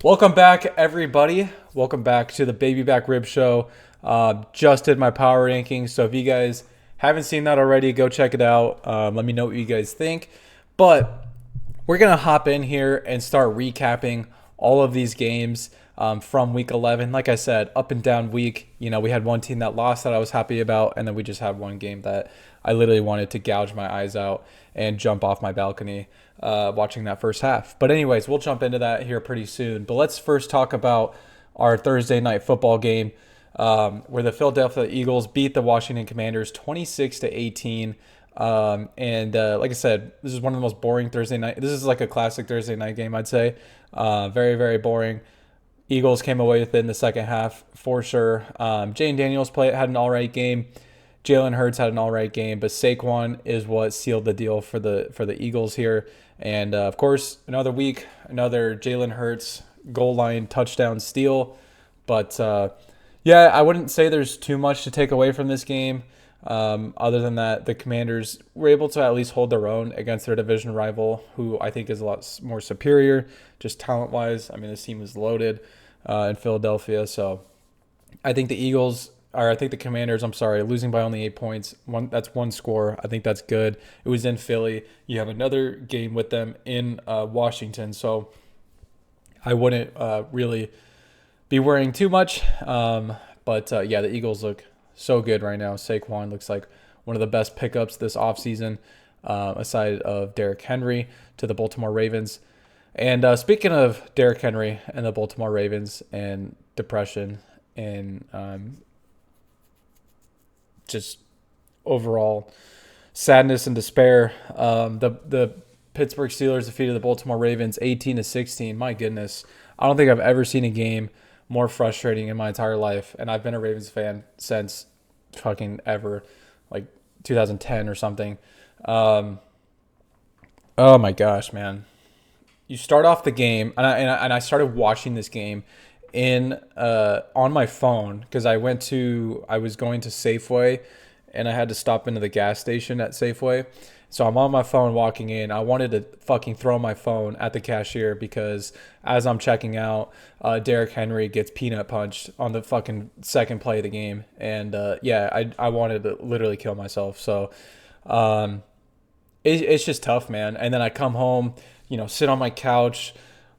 Welcome back, everybody. Welcome back to the Baby Back Rib Show. Just did my power rankings, so if you guys haven't seen that already, go check it out. Let me know what you guys think. But we're gonna hop in here and start recapping all of these games from Week 11. Like I said, up and down week. You know, we had one team that lost that I was happy about, and then we just had one game that I literally wanted to gouge my eyes out and jump off my balcony watching that first half. But anyways, we'll jump into that here pretty soon. But let's first talk about our Thursday night football game where the Philadelphia Eagles beat the Washington Commanders 26-18. Like I said, this is one of the most boring Thursday night. This is like a classic Thursday night game, I'd say. Very, very boring. Eagles came away with it in the second half for sure. Jane Daniels had an all right game. Jalen Hurts had an all right game, but Saquon is what sealed the deal for the Eagles here. And of course, another week, another Jalen Hurts goal line touchdown steal. But yeah, I wouldn't say there's too much to take away from this game. Other than that, the Commanders were able to at least hold their own against their division rival, who I think is a lot more superior, just talent-wise. I mean, this team is loaded in Philadelphia, so I think the Commanders, I'm sorry, losing by only 8 points. That's one score. I think that's good. It was in Philly. You have another game with them in Washington, so I wouldn't really be worrying too much. But the Eagles look so good right now. Saquon looks like one of the best pickups this offseason, aside of Derrick Henry to the Baltimore Ravens. And speaking of Derrick Henry and the Baltimore Ravens and depression and just overall sadness and despair, the Pittsburgh Steelers defeated the Baltimore Ravens 18-16. My goodness, I don't think I've ever seen a game more frustrating in my entire life, and I've been a Ravens fan since fucking ever, like 2010 or something. Oh my gosh, man! You start off the game, and I started watching this game in on my phone because I was going to Safeway, and I had to stop into the gas station at Safeway. So I'm on my phone walking in. I wanted to fucking throw my phone at the cashier because as I'm checking out, Derrick Henry gets peanut punched on the fucking second play of the game. And I wanted to literally kill myself. So it's just tough, man. And then I come home, sit on my couch,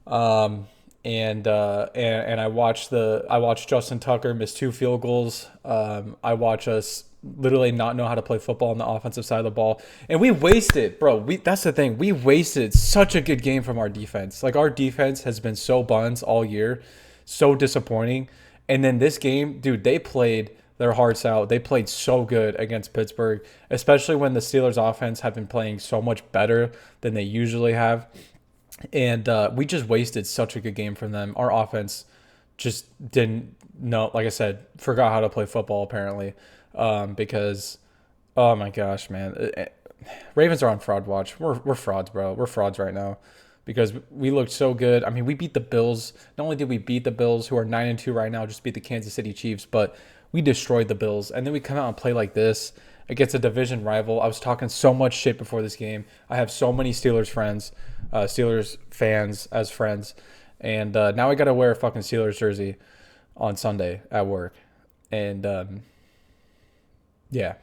and I watched Justin Tucker miss 2 field goals. I watch us literally not know how to play football on the offensive side of the ball, and we wasted, bro. That's the thing. We wasted such a good game from our defense. Like, our defense has been so buns all year, so disappointing. And then this game, dude, they played their hearts out. They played so good against Pittsburgh, especially when the Steelers' offense have been playing so much better than they usually have. And we just wasted such a good game from them. Our offense just didn't know, like I said, forgot how to play football apparently. Because, oh my gosh, man, Ravens are on fraud watch. We're frauds, bro. We're frauds right now because we looked so good. I mean, we beat the Bills. Not only did we beat the Bills, who are 9-2 right now, just beat the Kansas City Chiefs, but we destroyed the Bills. And then we come out and play like this against a division rival. I was talking so much shit before this game. I have so many Steelers fans as friends, and now I gotta wear a fucking Steelers jersey on Sunday at work, and yeah,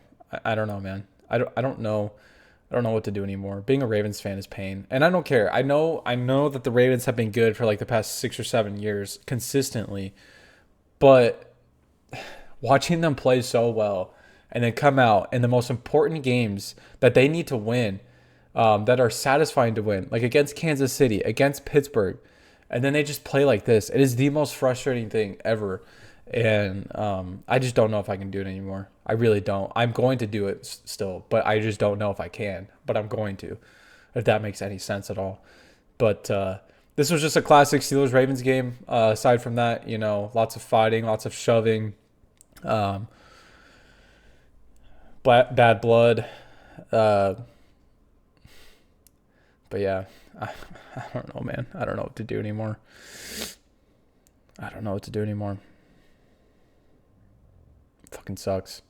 I don't know, man. I don't know what to do anymore. Being a Ravens fan is pain, and I don't care. I know that the Ravens have been good for like the past 6 or 7 years consistently, but watching them play so well and then come out in the most important games that they need to win, that are satisfying to win, like against Kansas City, against Pittsburgh, and then they just play like this. It is the most frustrating thing ever. And I just don't know if I can do it anymore. I really don't. I'm going to do it still, but I just don't know if I can. But I'm going to, if that makes any sense at all. But this was just a classic Steelers-Ravens game. Aside from that, lots of fighting, lots of shoving, bad blood. But yeah, I don't know, man. I don't know what to do anymore. Fucking sucks.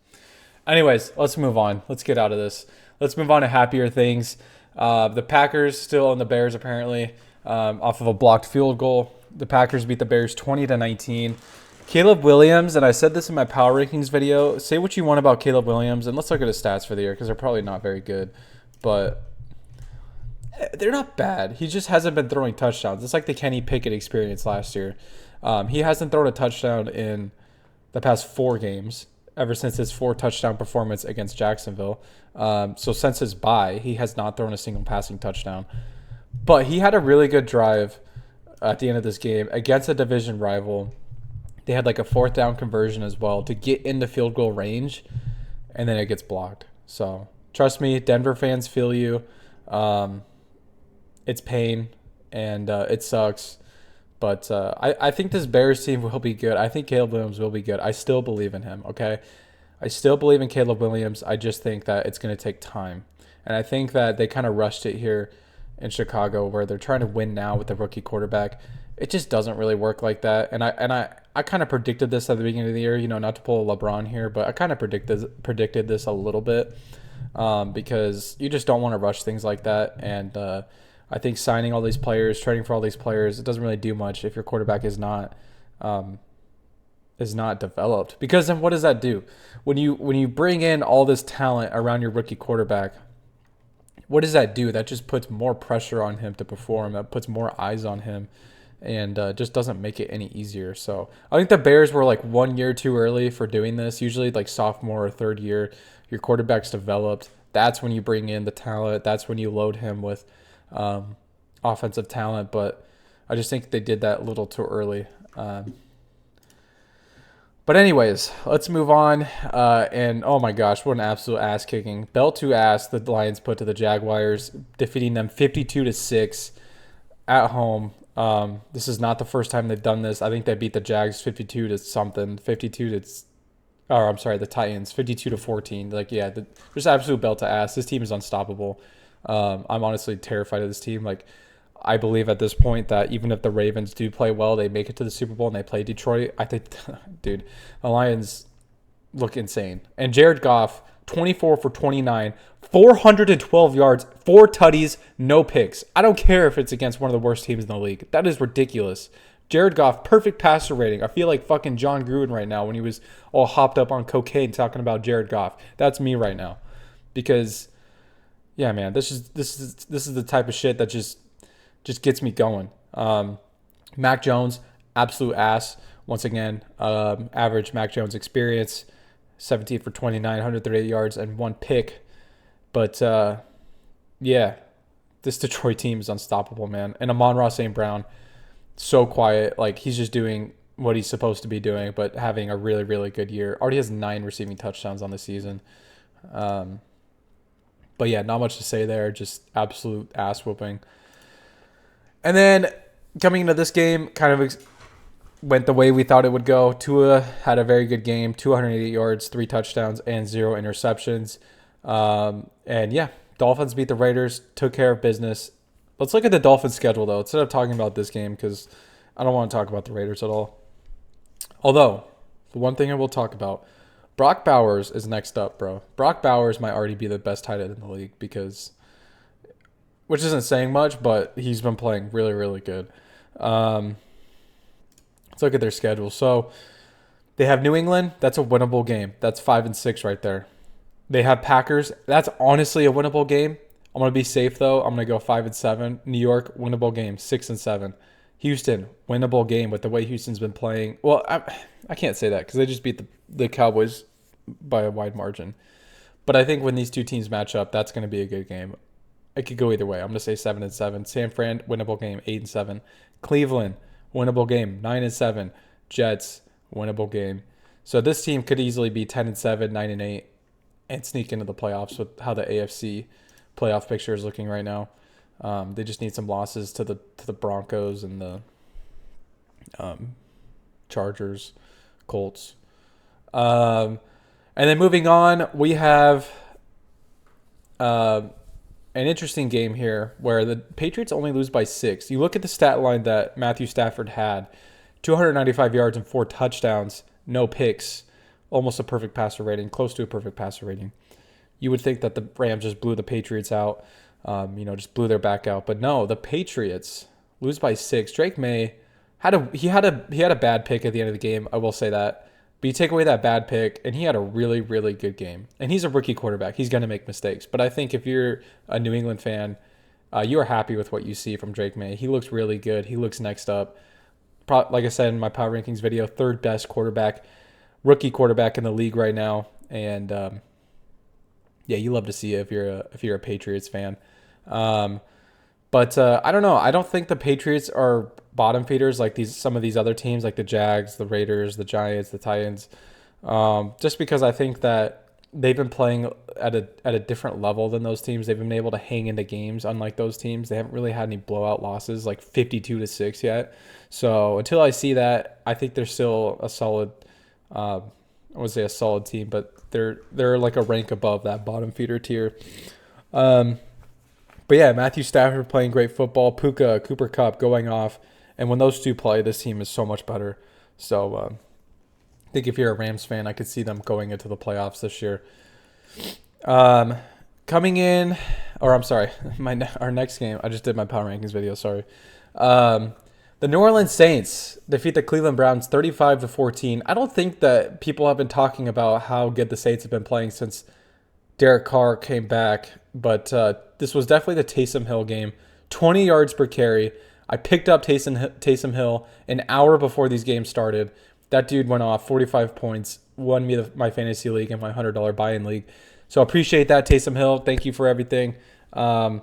Anyways, let's move on. Let's get out of this. Let's move on to happier things. The Packers still on the Bears apparently, off of a blocked field goal. The Packers beat the Bears 20-19. Caleb Williams, and I said this in my power rankings video, say what you want about Caleb Williams, and let's look at his stats for the year because they're probably not very good, but they're not bad. He just hasn't been throwing touchdowns. It's like the Kenny Pickett experience last year. He hasn't thrown a touchdown in the past 4 games, ever since his 4 touchdown performance against Jacksonville. So since his bye, he has not thrown a single passing touchdown. But he had a really good drive at the end of this game against a division rival. They had like a 4th down conversion as well to get into field goal range, and then it gets blocked. So trust me, Denver fans feel you. It's pain, and it sucks. But I think this Bears team will be good. I think Caleb Williams will be good. I still believe in him, okay? I still believe in Caleb Williams. I just think that it's going to take time. And I think that they kind of rushed it here in Chicago where they're trying to win now with the rookie quarterback. It just doesn't really work like that. And I kind of predicted this at the beginning of the year, not to pull a LeBron here, but I kind of predicted this a little bit because you just don't want to rush things like that. And I think signing all these players, trading for all these players, it doesn't really do much if your quarterback is not developed. Because then what does that do? When you bring in all this talent around your rookie quarterback, what does that do? That just puts more pressure on him to perform. That puts more eyes on him, and just doesn't make it any easier. So I think the Bears were like 1 year too early for doing this. Usually like sophomore or 3rd year, your quarterback's developed. That's when you bring in the talent. That's when you load him with offensive talent. But I just think they did that a little too early. But anyways, let's move on. And oh my gosh, what an absolute ass kicking. Bell to ass the Lions put to the Jaguars, defeating them 52-6 at home. This is not the first time they've done this. I think they beat the Jags 52 to something, the Titans 52-14. Like, yeah, just absolute belt to ass. This team is unstoppable. I'm honestly terrified of this team. Like, I believe at this point that even if the Ravens do play well, they make it to the Super Bowl and they play Detroit. I think, dude, the Lions look insane. And Jared Goff, 24 for 29, 412 yards, 4 tutties, no picks. I don't care if it's against one of the worst teams in the league. That is ridiculous. Jared Goff, perfect passer rating. I feel like fucking John Gruden right now when he was all hopped up on cocaine talking about Jared Goff. That's me right now. Because, yeah, man, this is the type of shit that just gets me going. Mac Jones, absolute ass. Once again, average Mac Jones experience, 17 for 29, 138 yards, and 1 pick. But, yeah, this Detroit team is unstoppable, man. And Amon-Ra St. Brown, so quiet. Like, he's just doing what he's supposed to be doing, but having a really, really good year. Already has 9 receiving touchdowns on the season. But, yeah, not much to say there. Just absolute ass whooping. And then coming into this game, kind of went the way we thought it would go. Tua had a very good game, 280 yards, 3 touchdowns, and 0 interceptions. And yeah, Dolphins beat the Raiders, took care of business. Let's look at the Dolphins schedule, though, instead of talking about this game, because I don't want to talk about the Raiders at all. Although, the one thing I will talk about, Brock Bowers is next up, bro. Brock Bowers might already be the best tight end in the league because... which isn't saying much, but he's been playing really, really good. Let's look at their schedule. So they have New England. That's a winnable game. That's 5-6 right there. They have Packers. That's honestly a winnable game. I'm going to be safe, though. I'm going to go 5-7. New York, winnable game, 6-7. Houston, winnable game with the way Houston's been playing. Well, I can't say that because they just beat the Cowboys by a wide margin. But I think when these two teams match up, that's going to be a good game. It could go either way. I'm going to say 7-7. San Fran, winnable game, 8-7. Cleveland, winnable game, 9-7. Jets, winnable game. So this team could easily be 10-7, 9-8, and sneak into the playoffs with how the AFC playoff picture is looking right now. They just need some losses to the Broncos and the Chargers, Colts. And then moving on, we have an interesting game here where the Patriots only lose by 6. You look at the stat line that Matthew Stafford had, 295 yards and 4 touchdowns, no picks, almost a perfect passer rating, close to a perfect passer rating. You would think that the Rams just blew the Patriots out, just blew their back out. But no, the Patriots lose by 6. Drake May He had a bad pick at the end of the game. I will say that. But you take away that bad pick, and he had a really, really good game. And he's a rookie quarterback. He's going to make mistakes. But I think if you're a New England fan, you are happy with what you see from Drake May. He looks really good. He looks next up. Like I said in my power rankings video, third best quarterback, rookie quarterback in the league right now. And yeah, you love to see it if you're a Patriots fan. But I don't know. I don't think the Patriots are bottom feeders like some of these other teams, like the Jags, the Raiders, the Giants, the Titans. Just because I think that they've been playing at a different level than those teams. They've been able to hang into games, unlike those teams. They haven't really had any blowout losses, like 52-6 yet. So until I see that, I think they're still a solid. I would say a solid team, but they're like a rank above that bottom feeder tier. But yeah, Matthew Stafford playing great football. Puka, Cooper Kupp going off. And when those two play, this team is so much better. So I think if you're a Rams fan, I could see them going into the playoffs this year. Coming in, or I'm sorry, our next game. I just did my power rankings video. Sorry. The New Orleans Saints defeat the Cleveland Browns 35-14. I don't think that people have been talking about how good the Saints have been playing since Derek Carr came back, but this was definitely the Taysom Hill game. 20 yards per carry. I picked up Taysom Hill an hour before these games started. That dude went off 45 points, won me my fantasy league and my $100 buy-in league. So appreciate that, Taysom Hill. Thank you for everything. Yeah,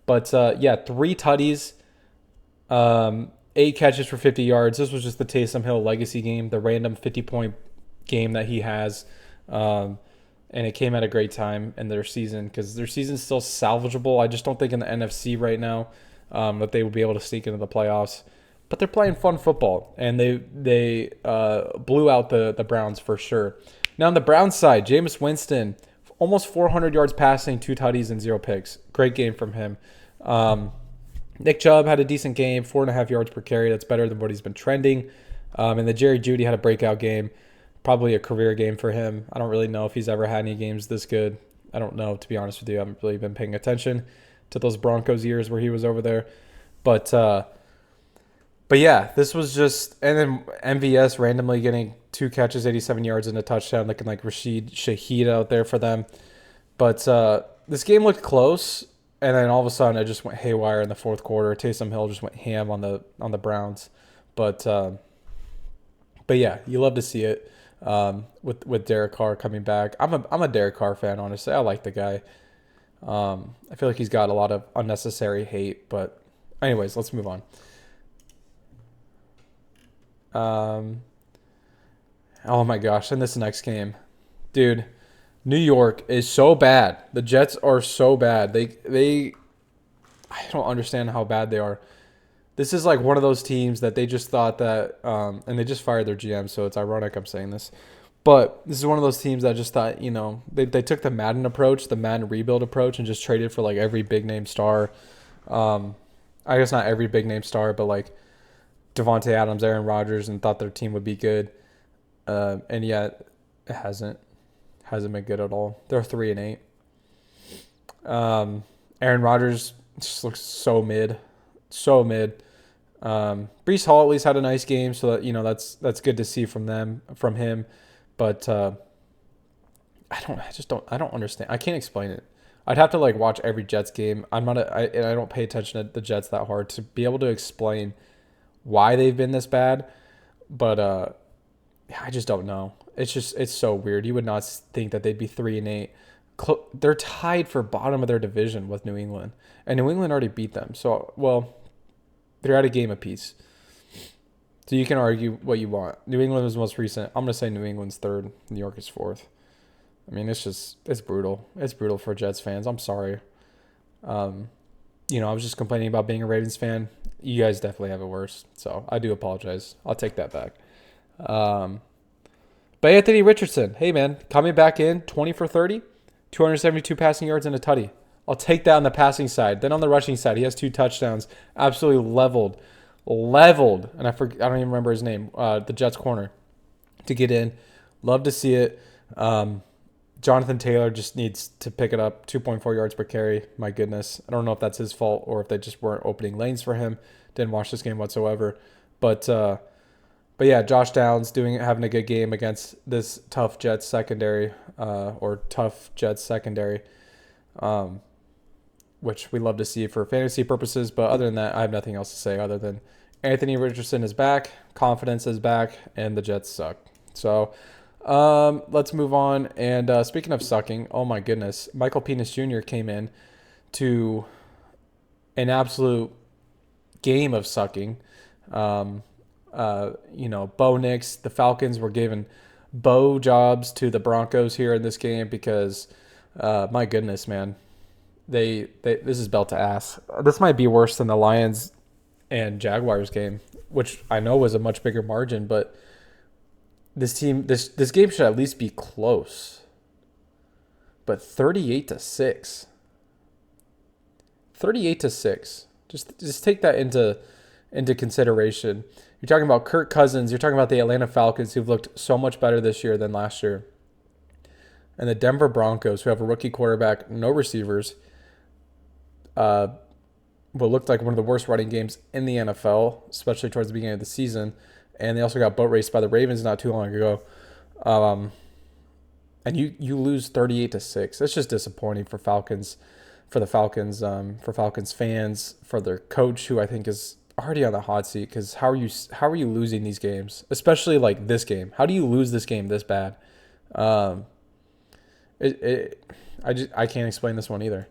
3 tutties, 8 catches for 50 yards. This was just the Taysom Hill legacy game, the random 50-point game that he has. And it came at a great time in their season because their season's still salvageable. I just don't think in the NFC right now that they would be able to sneak into the playoffs. But they're playing fun football, and they blew out the Browns for sure. Now on the Browns side, Jameis Winston, almost 400 yards passing, 2 tutties and 0 picks. Great game from him. Nick Chubb had a decent game, 4.5 yards per carry. That's better than what he's been trending. And the Jerry Jeudy had a breakout game, probably a career game for him. I don't really know if he's ever had any games this good. I don't know, to be honest with you. I haven't really been paying attention to those Broncos years where he was over there. But yeah, this was just, and then MVS randomly getting 2 catches, 87 yards and a touchdown, looking like Rashid Shaheed out there for them. But this game looked close, and then all of a sudden it just went haywire in the fourth quarter. Taysom Hill just went ham on the Browns. But yeah, you love to see it with Derek Carr coming back. I'm a Derek Carr fan, honestly. I like the guy. I feel like he's got a lot of unnecessary hate, but anyways, let's move on. Oh my gosh, and this next game, dude, New York is so bad. The Jets are so bad. I don't understand how bad they are. This is like one of those teams that they just thought that, and they just fired their GM, so it's ironic I'm saying this. But this is one of those teams that just thought, they took the Madden approach, the Madden rebuild approach, and just traded for like every big name star. I guess not every big name star, but like Devontae Adams, Aaron Rodgers, and thought their team would be good. And yet it hasn't been good at all. They're 3-8. Aaron Rodgers just looks so mid. Breece Hall at least had a nice game, so that that's good to see from him. But I don't understand. I can't explain it. I'd have to like watch every Jets game. I don't pay attention to the Jets that hard to be able to explain why they've been this bad. But I just don't know. It's so weird. You would not think that they'd be 3-8. They're tied for bottom of their division with New England, and New England already beat them. So, well, they're at a game apiece. So you can argue what you want. New England was most recent. I'm going to say New England's third. New York is fourth. I mean, it's brutal. It's brutal for Jets fans. I'm sorry. I was just complaining about being a Ravens fan. You guys definitely have it worse. So I do apologize. I'll take that back. But Anthony Richardson, hey man, coming back in 20 for 30, 272 passing yards and a tutty. I'll take that on the passing side. Then on the rushing side, he has 2 touchdowns, absolutely leveled, and I don't even remember his name. The Jets corner to get in. Love to see it. Jonathan Taylor just needs to pick it up. 2.4 yards per carry. My goodness, I don't know if that's his fault or if they just weren't opening lanes for him. Didn't watch this game whatsoever, But yeah, Josh Downs having a good game against this tough Jets secondary, um, which we love to see for fantasy purposes. But other than that, I have nothing else to say other than Anthony Richardson is back, confidence is back, and the Jets suck. So let's move on. And speaking of sucking, oh my goodness, Michael Penix Jr. came in to an absolute game of sucking. Bo Nix, the Falcons were giving Bo jobs to the Broncos here in this game because, my goodness, man, this is belt to ass. This might be worse than the Lions and Jaguars game, which I know was a much bigger margin, but this game should at least be close. But 38-6. 38-6. Just take that into consideration. You're talking about Kirk Cousins. You're talking about the Atlanta Falcons, who've looked so much better this year than last year. And the Denver Broncos, who have a rookie quarterback, no receivers, what looked like one of the worst running games in the NFL, especially towards the beginning of the season. And they also got boat raced by the Ravens not too long ago. And you lose 38-6. That's just disappointing for the Falcons fans, for their coach, who I think is already on the hot seat. Because how are you losing these games, especially like this game? How do you lose this game this bad? I can't explain this one either.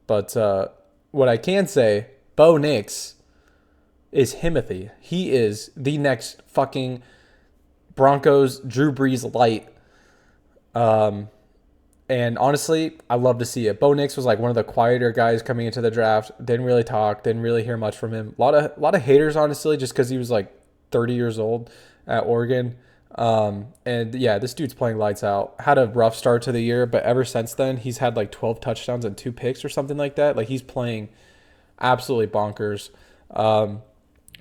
But what I can say, Bo Nix is Himothy. He is the next fucking Broncos Drew Brees light. And honestly, I love to see it. Bo Nix was like one of the quieter guys coming into the draft. Didn't really talk. Didn't really hear much from him. A lot of haters, honestly, just because he was like 30 years old at Oregon. And yeah, this dude's playing lights out. Had a rough start to the year, but ever since then, he's had like 12 touchdowns and 2 picks or something like that. Like, he's playing absolutely bonkers.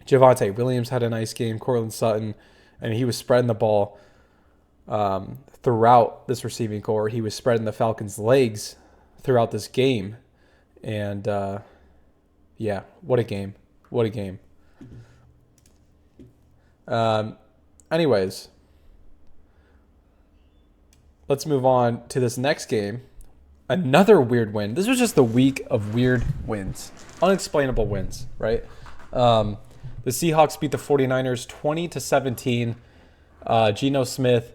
Javonte Williams had a nice game. Cortland Sutton, and he was spreading the ball throughout this receiving core. He was spreading the Falcons' legs throughout this game. And yeah, what a game. What a game. Anyways, let's move on to this next game. Another weird win. This was just the week of weird wins. Unexplainable wins, right? The Seahawks beat the 49ers 20-17. Geno Smith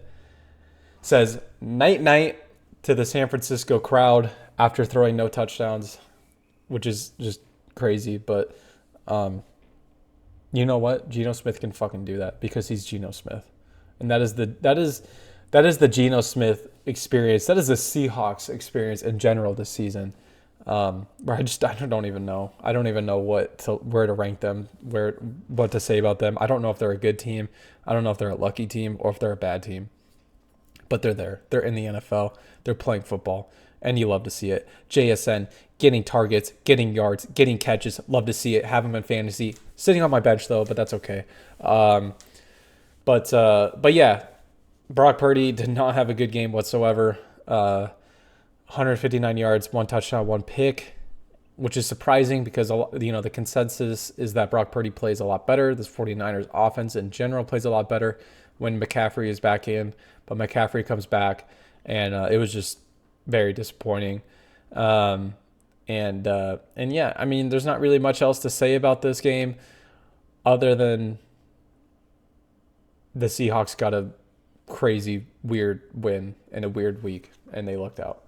says night-night to the San Francisco crowd after throwing no touchdowns, which is just crazy. But you know what? Geno Smith can fucking do that because he's Geno Smith. And that is the Geno Smith experience. That is the Seahawks experience in general this season. Where I don't even know. I don't even know where to rank them, what to say about them. I don't know if they're a good team. I don't know if they're a lucky team or if they're a bad team. But they're there. They're in the NFL. They're playing football. And you love to see it. JSN getting targets, getting yards, getting catches. Love to see it. Have him in fantasy. Sitting on my bench though, but that's okay. But yeah, Brock Purdy did not have a good game whatsoever. 159 yards, 1 touchdown, 1 pick, which is surprising because the consensus is that Brock Purdy plays a lot better. This 49ers offense in general plays a lot better when McCaffrey is back in, but McCaffrey comes back, and it was just very disappointing. And yeah, I mean, there's not really much else to say about this game other than the Seahawks got a crazy, weird win in a weird week, and they lucked out.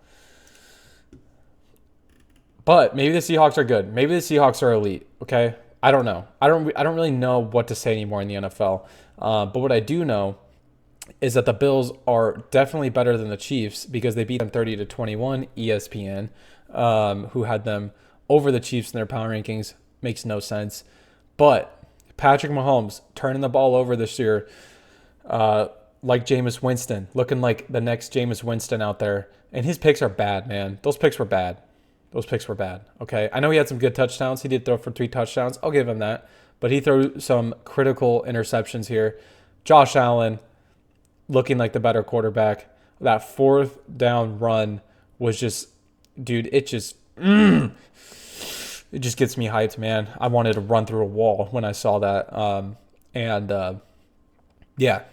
But maybe the Seahawks are good. Maybe the Seahawks are elite. Okay, I don't know. I don't really know what to say anymore in the NFL. But what I do know is that the Bills are definitely better than the Chiefs because they beat them 30-21. ESPN, who had them over the Chiefs in their power rankings, makes no sense. But Patrick Mahomes turning the ball over this year, like Jameis Winston, looking like the next Jameis Winston out there. And his picks are bad, man. Those picks were bad. Okay? I know he had some good touchdowns. He did throw for 3 touchdowns. I'll give him that. But he threw some critical interceptions here. Josh Allen looking like the better quarterback. That 4th down run was just, dude, it just gets me hyped, man. I wanted to run through a wall when I saw that. And yeah,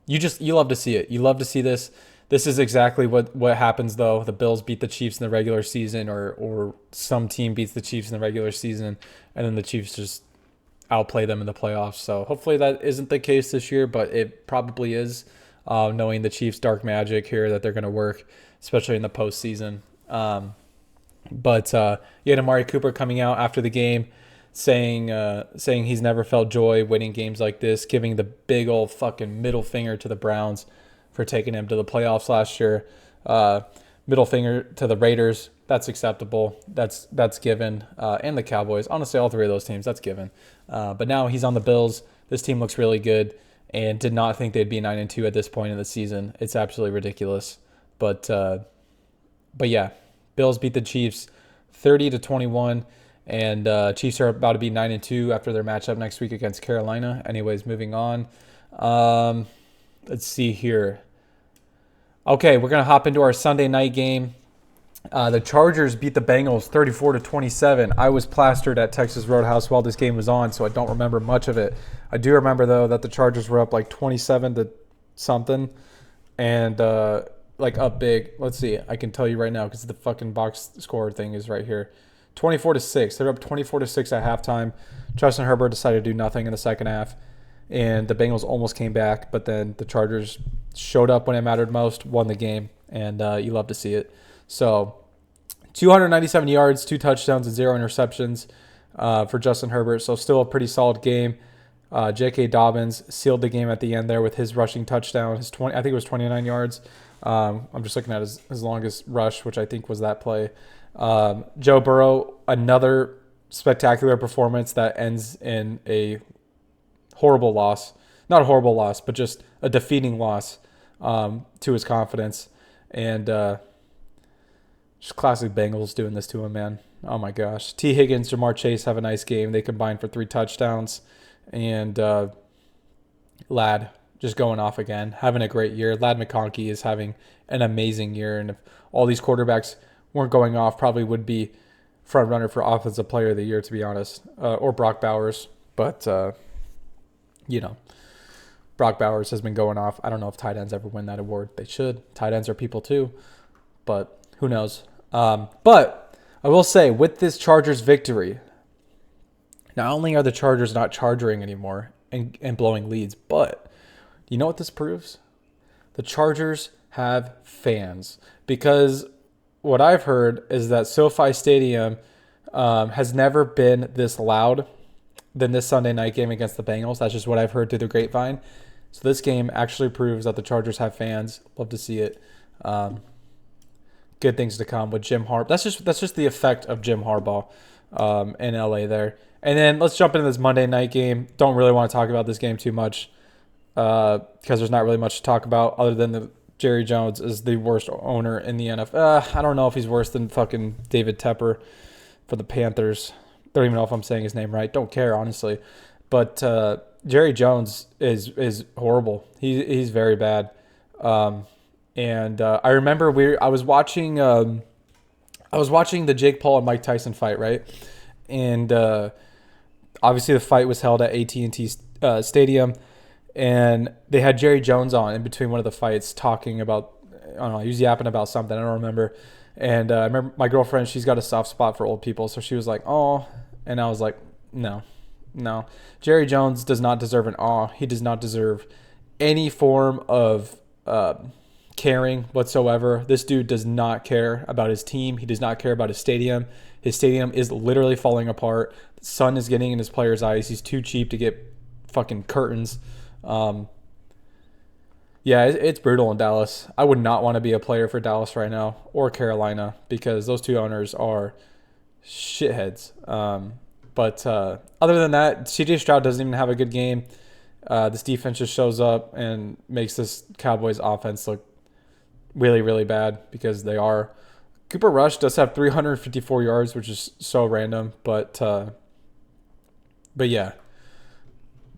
you love to see it. You love to see this. This is exactly what happens though. The Bills beat the Chiefs in the regular season, or some team beats the Chiefs in the regular season, and then the Chiefs just outplay them in the playoffs. So hopefully that isn't the case this year, but it probably is. Knowing the Chiefs' dark magic here that they're going to work, especially in the postseason. But you had Amari Cooper coming out after the game, saying he's never felt joy winning games like this, giving the big old fucking middle finger to the Browns for taking him to the playoffs last year. Middle finger to the Raiders. That's acceptable. That's given. And the Cowboys. Honestly, all three of those teams, that's given. But now he's on the Bills. This team looks really good, and did not think they'd be 9-2 at this point in the season. It's absolutely ridiculous. But yeah, Bills beat the Chiefs 30-21, and Chiefs are about to be 9-2 after their matchup next week against Carolina. Anyways, moving on. Let's see here. Okay, we're gonna hop into our Sunday night game. The Chargers beat the Bengals 34-27. I was plastered at Texas Roadhouse while this game was on, so I don't remember much of it. I do remember, though, that the Chargers were up like 27 to something, and like up big. Let's see. I can tell you right now because the fucking box score thing is right here. 24-6. They're up 24-6 at halftime. Justin Herbert decided to do nothing in the second half, and the Bengals almost came back, but then the Chargers showed up when it mattered most, won the game, and you love to see it. So 297 yards, 2 touchdowns, and 0 interceptions for Justin Herbert. So still a pretty solid game. J.K. Dobbins sealed the game at the end there with his rushing touchdown. I think it was 29 yards. I'm just looking at his longest rush, which I think was that play. Joe Burrow, another spectacular performance that ends in a horrible loss. Not a horrible loss, but just a defeating loss to his confidence. And just classic Bengals doing this to him, man. Oh, my gosh. T. Higgins, Jamar Chase have a nice game. They combined for 3 touchdowns. And Ladd just going off again, having a great year. Ladd McConkey is having an amazing year. And if all these quarterbacks weren't going off, probably would be front runner for Offensive Player of the Year, to be honest. Or Brock Bowers. But, Brock Bowers has been going off. I don't know if tight ends ever win that award. They should. Tight ends are people too. But who knows? But I will say, with this Chargers victory, not only are the Chargers not charging anymore and blowing leads, but you know what this proves? The Chargers have fans. Because what I've heard is that SoFi Stadium has never been this loud than this Sunday night game against the Bengals. That's just what I've heard through the grapevine. So this game actually proves that the Chargers have fans. Love to see it. Good things to come with Jim Harbaugh. That's just the effect of Jim Harbaugh in LA there. And then let's jump into this Monday night game. Don't really want to talk about this game too much because there's not really much to talk about other than the Jerry Jones is the worst owner in the NFL. I don't know if he's worse than fucking David Tepper for the Panthers. Don't even know if I'm saying his name right. Don't care, honestly. But Jerry Jones is horrible. He's very bad. And I remember I was watching the Jake Paul and Mike Tyson fight, right? And obviously the fight was held at AT&T Stadium, and they had Jerry Jones on in between one of the fights talking about, I don't know, he was yapping about something, I don't remember. And I remember my girlfriend, she's got a soft spot for old people, so she was like, "Oh," and I was like, no. Jerry Jones does not deserve an awe. He does not deserve any form of caring whatsoever. This dude does not care about his team. He does not care about his stadium. His stadium is literally falling apart. The sun is getting in his players' eyes. He's too cheap to get fucking curtains. Yeah, it's brutal in Dallas. I would not want to be a player for Dallas right now or Carolina because those two owners are shitheads. But other than that, CJ Stroud doesn't even have a good game. This defense just shows up and makes this Cowboys offense look really, really bad because they are. Cooper Rush does have 354 yards, which is so random. But yeah,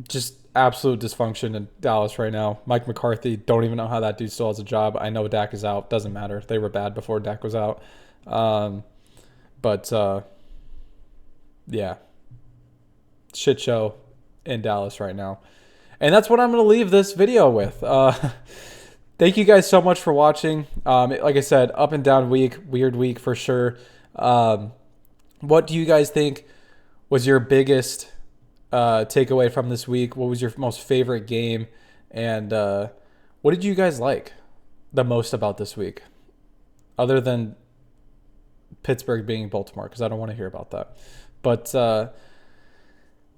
just absolute dysfunction in Dallas right now. Mike McCarthy, don't even know how that dude still has a job. I know Dak is out. Doesn't matter. They were bad before Dak was out. Yeah. Shit show in Dallas right now. And that's what I'm going to leave this video with. Thank you guys so much for watching. Like I said, up and down week, weird week for sure. What do you guys think was your biggest takeaway from this week? What was your most favorite game? And what did you guys like the most about this week? Other than Pittsburgh being Baltimore, because I don't want to hear about that. But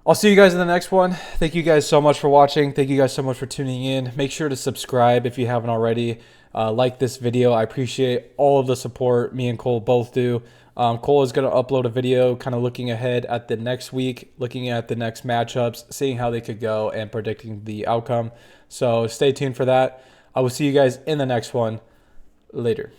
I'll see you guys in the next one. Thank you guys so much for watching. Thank you guys so much for tuning in. Make sure to subscribe if you haven't already. Like this video. I appreciate all of the support. Me and Cole both do. Cole is going to upload a video kind of looking ahead at the next week, looking at the next matchups, seeing how they could go, and predicting the outcome. So stay tuned for that. I will see you guys in the next one. Later.